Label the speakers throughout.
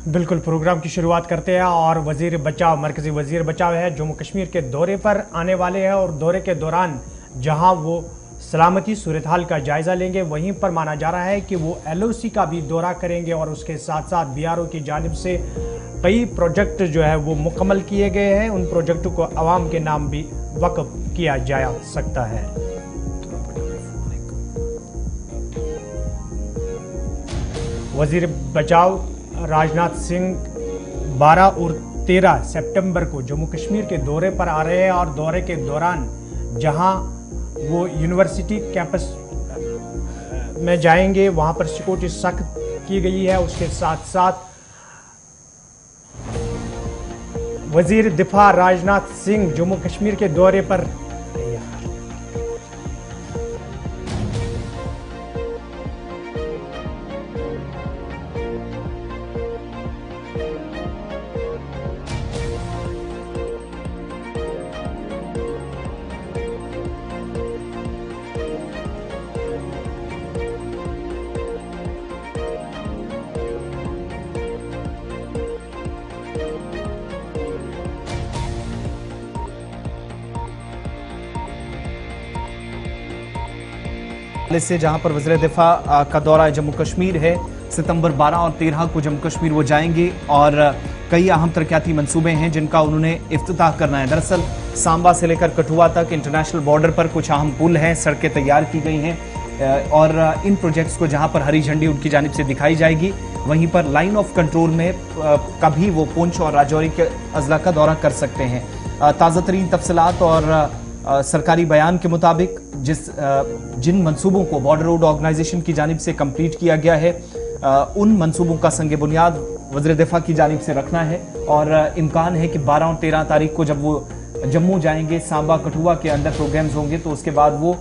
Speaker 1: बिल्कुल, प्रोग्राम की शुरुआत करते हैं और वजीर बचाव, मरकजी वजीर बचाव है, जम्मू कश्मीर के दौरे पर आने वाले हैं और दौरे के दौरान जहां वो सलामती सूरत हाल का जायज़ा लेंगे, वहीं पर माना जा रहा है कि वो LOC का भी दौरा करेंगे और उसके साथ साथ BRO की जानिब से कई प्रोजेक्ट जो है वो मुकम्मल किए गए हैं। उन प्रोजेक्टों को आवाम के नाम भी वक्फ किया जा सकता है। वजीर बचाव राजनाथ सिंह 12 और 13 सितंबर को जम्मू कश्मीर के दौरे पर आ रहे हैं और दौरे के दौरान जहां वो यूनिवर्सिटी कैंपस में जाएंगे, वहां पर सिक्योरिटी सख्त की गई है। उसके साथ साथ वजीर दिफा राजनाथ सिंह जम्मू कश्मीर के दौरे पर
Speaker 2: से जहां पर वज़ीर दिफा का दौरा जम्मू कश्मीर है, सितंबर 12 और 13 को जम्मू कश्मीर वो जाएंगे और कई अहम तरक्याती मंसूबे हैं जिनका उन्होंने इफ्तिताह करना है। दरअसल सांबा से लेकर कठुआ तक इंटरनेशनल बॉर्डर पर कुछ अहम पुल हैं, सड़कें तैयार की गई हैं और इन प्रोजेक्ट्स को जहां पर हरी झंडी उनकी जानिब से दिखाई जाएगी, वहीं पर लाइन ऑफ कंट्रोल में कभी वो पुंछ और राजौरी के अजला का दौरा कर सकते हैं। ताज़ा तरीन तफसीलात और सरकारी बयान के मुताबिक जिन मंसूबों को बॉर्डर रोड ऑर्गेनाइजेशन की जानिब से कंप्लीट किया गया है, उन मंसूबों का संगे बुनियाद वज़ीर दिफा की जानिब से रखना है और इम्कान है कि 12 और 13 तारीख को जब वो जम्मू जाएंगे, सांबा कठुआ के अंदर प्रोग्राम्स होंगे, तो उसके बाद वो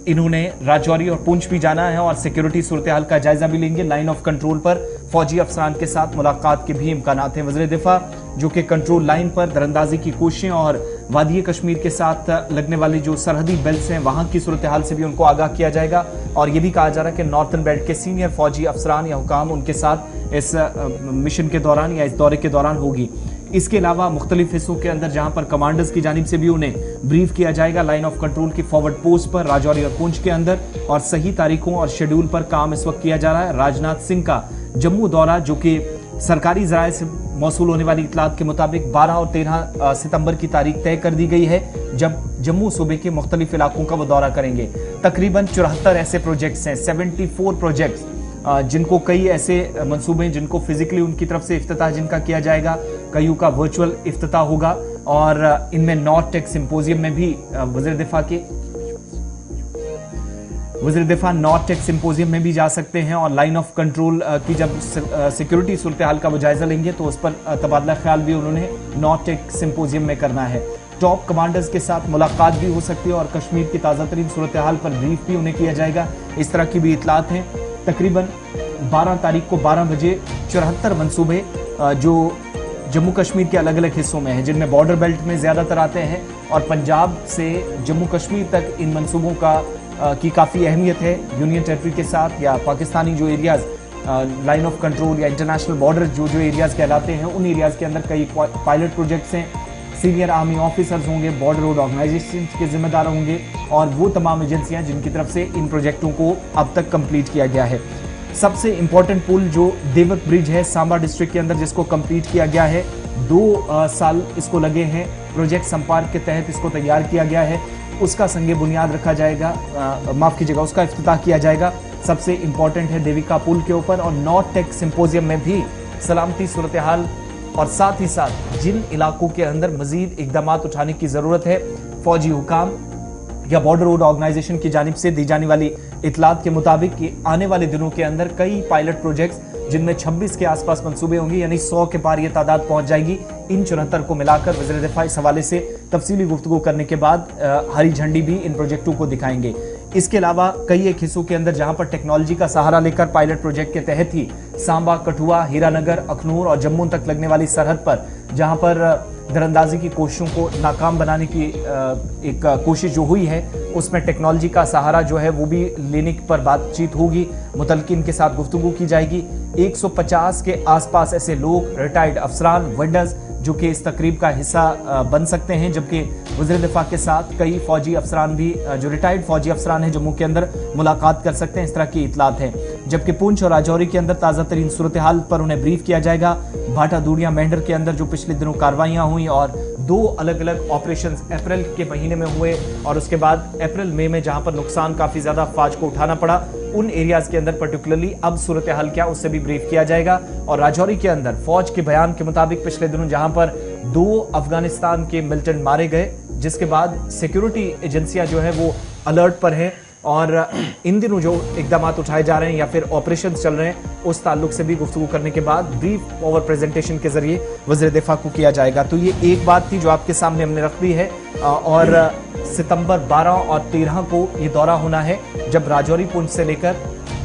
Speaker 2: इन्होंने राजौरी और पुंछ भी जाना है और सिक्योरिटी सूरत हाल का जायजा भी लेंगे। लाइन ऑफ कंट्रोल पर फौजी अफसरान के साथ मुलाकात के भी इम्कान हैं। वज़ीर दिफा जो कि कंट्रोल लाइन पर दरअंदाजी की कोशिशें और वादी कश्मीर के साथ लगने वाली जो सरहदी बेल्ट्स हैं, वहां की सूरत हाल से भी उनको आगाह किया जाएगा और ये भी कहा जा रहा है कि नॉर्थन बेल्ट के सीनियर फौजी अफसरान या हुकाम उनके साथ इस मिशन के दौरान या इस दौरे के दौरान होगी। इसके अलावा मुख्तलिफ हिस्सों के अंदर जहां पर कमांडर्स की जानिब से भी उन्हें ब्रीफ किया जाएगा लाइन ऑफ कंट्रोल की फॉरवर्ड पोस्ट पर राजौरी और पुंछ के अंदर, और सही तारीखों और शेड्यूल पर काम इस वक्त किया जा रहा है। राजनाथ सिंह का जम्मू दौरा, जो कि सरकारी जराये से मौसूल होने वाली इतलात के मुताबिक 12 और 13 सितंबर की तारीख तय कर दी गई है, जब जम्मू सूबे के मुख्तलिफ इलाकों का वो दौरा करेंगे। तकरीबन 74 ऐसे प्रोजेक्ट्स हैं, 74 प्रोजेक्ट्स, जिनको कई ऐसे मंसूबे जिनको फिजिकली उनकी तरफ से इफ्तिताह जिनका किया जाएगा, कईयों का वर्चुअल इफ्तिताह होगा और इनमें नॉर्थ टेक सिंपोजियम में भी वज़ीर दिफा नॉर्थ टेक सिंपोजियम में भी जा सकते हैं और लाइन ऑफ कंट्रोल की जब सिक्योरिटी सूरत हाल का वो जायजा लेंगे तो उस पर तबादला ख्याल भी उन्होंने नॉर्थ टेक सिंपोजियम में करना है। टॉप कमांडर्स के साथ मुलाकात भी हो सकती है और कश्मीर की ताज़ा तरीन सूरत हाल पर ब्रीफ भी उन्हें किया जाएगा। इस तरह की भी इतलात हैं। तकरीबन 12 तारीख को 12 बजे 74 मंसूबे जो जम्मू कश्मीर के अलग अलग हिस्सों में हैं, जिनमें बॉर्डर बेल्ट में ज़्यादातर आते हैं और पंजाब से जम्मू कश्मीर तक इन मंसूबों की काफ़ी अहमियत है। यूनियन टेरिटरी के साथ या पाकिस्तानी जो एरियाज़ लाइन ऑफ कंट्रोल या इंटरनेशनल बॉर्डर जो एरियाज़ कहलाते हैं, उन एरियाज़ के अंदर कई पायलट प्रोजेक्ट्स हैं। सीनियर आर्मी ऑफिसर्स होंगे, बॉर्डर रोड ऑर्गेनाइजेशन के जिम्मेदार होंगे और वो तमाम एजेंसियां जिनकी तरफ से इन प्रोजेक्टों को अब तक कंप्लीट किया गया है। सबसे इंपॉर्टेंट पुल जो देवक ब्रिज है सांबा डिस्ट्रिक्ट के अंदर, जिसको कंप्लीट किया गया है, 2 साल इसको लगे हैं। प्रोजेक्ट संपर्क के तहत इसको तैयार किया गया है, उसका संगे बुनियाद रखा जाएगा, माफ़ कीजिएगा, उसका इफ्तिताह किया जाएगा। सबसे इंपॉर्टेंट है देविका पुल के ऊपर और नॉर्थ टेक सिंपोजियम में भी सलामती सूरत हाल और साथ ही साथ जिन इलाकों के अंदर मजीद इकदाम उठाने की ज़रूरत है, फौजी हुकाम या बॉर्डर रोड ऑर्गेनाइजेशन की जानिब से दी जाने वाली इतलात के मुताबिक कि आने वाले दिनों के अंदर कई पायलट प्रोजेक्ट्स जिनमें 26 के आसपास मंसूबे होंगे, यानी 100 के पार ये तादाद पहुंच जाएगी। इन 74 को मिलाकर वज़ीर दिफा इस हवाले से तफसीली गुफ्तगू करने के बाद हरी झंडी भी इन प्रोजेक्टों को दिखाएंगे। इसके अलावा कई एक हिस्सों के अंदर जहां पर टेक्नोलॉजी का सहारा लेकर पायलट प्रोजेक्ट के तहत ही सांबा, कठुआ, हीरानगर, अखनूर और जम्मू तक लगने वाली सरहद पर जहां पर दरअंदाजी की कोशिशों को नाकाम बनाने की एक कोशिश जो हुई है, उसमें टेक्नोलॉजी का सहारा जो है वो भी लेने पर बातचीत होगी, मुतलकिन के साथ गुफ्तगू की जाएगी। 150 के आसपास ऐसे लोग, रिटायर्ड अफसरान, वेंडर्स जो कि इस तकरीब का हिस्सा बन सकते हैं, जबकि वज़ीर दिफा के साथ कई फौजी अफसरान भी, जो रिटायर्ड फौजी अफसरान हैं, जम्मू के अंदर मुलाकात कर सकते हैं, इस तरह की इतलात है। जबकि पुंछ और राजौरी के अंदर ताज़ा तरीन सूरत हाल पर उन्हें ब्रीफ किया जाएगा। भाटा दूड़िया मेंढर के अंदर जो पिछले दिनों कार्रवाइयां हुई और 2 अलग अलग ऑपरेशंस अप्रैल के महीने में हुए और उसके बाद अप्रैल मई में जहां पर नुकसान काफी ज्यादा फौज को उठाना पड़ा, उन एरियाज के अंदर पर्टिकुलरली अब सूरत हाल क्या, उससे भी ब्रीफ किया जाएगा। और राजौरी के अंदर फौज के बयान के मुताबिक पिछले दिनों जहां पर 2 अफगानिस्तान के मिलिटेंट मारे गए, जिसके बाद सिक्योरिटी एजेंसियां जो है वो अलर्ट पर हैं और इन दिनों जो इकदाम उठाए जा रहे हैं या फिर ऑपरेशन चल रहे हैं, उस ताल्लुक से भी गुफ्तगू करने के बाद ब्रीफ ओवर प्रेजेंटेशन के जरिए वज़ीर दिफा को किया जाएगा। तो ये एक बात थी जो आपके सामने हमने रख दी है। और सितंबर 12 और 13 को ये दौरा होना है, जब राजौरी पुंछ से लेकर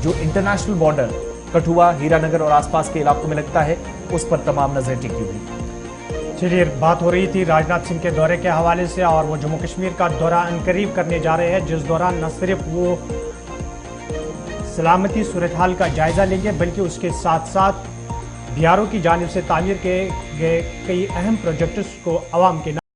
Speaker 2: जो इंटरनेशनल बॉर्डर कठुआ, हीरानगर और आसपास के इलाकों में लगता है, उस पर तमाम नजर टिकी हुई।
Speaker 1: चलिए, बात हो रही थी राजनाथ सिंह के दौरे के हवाले से और वो जम्मू कश्मीर का दौरा अनकरीब करने जा रहे हैं, जिस दौरान न सिर्फ वो सलामती सूरत हाल का जायजा लेंगे, बल्कि उसके साथ साथ BRO की जानिब से तामीर के गए कई अहम प्रोजेक्ट्स को अवाम के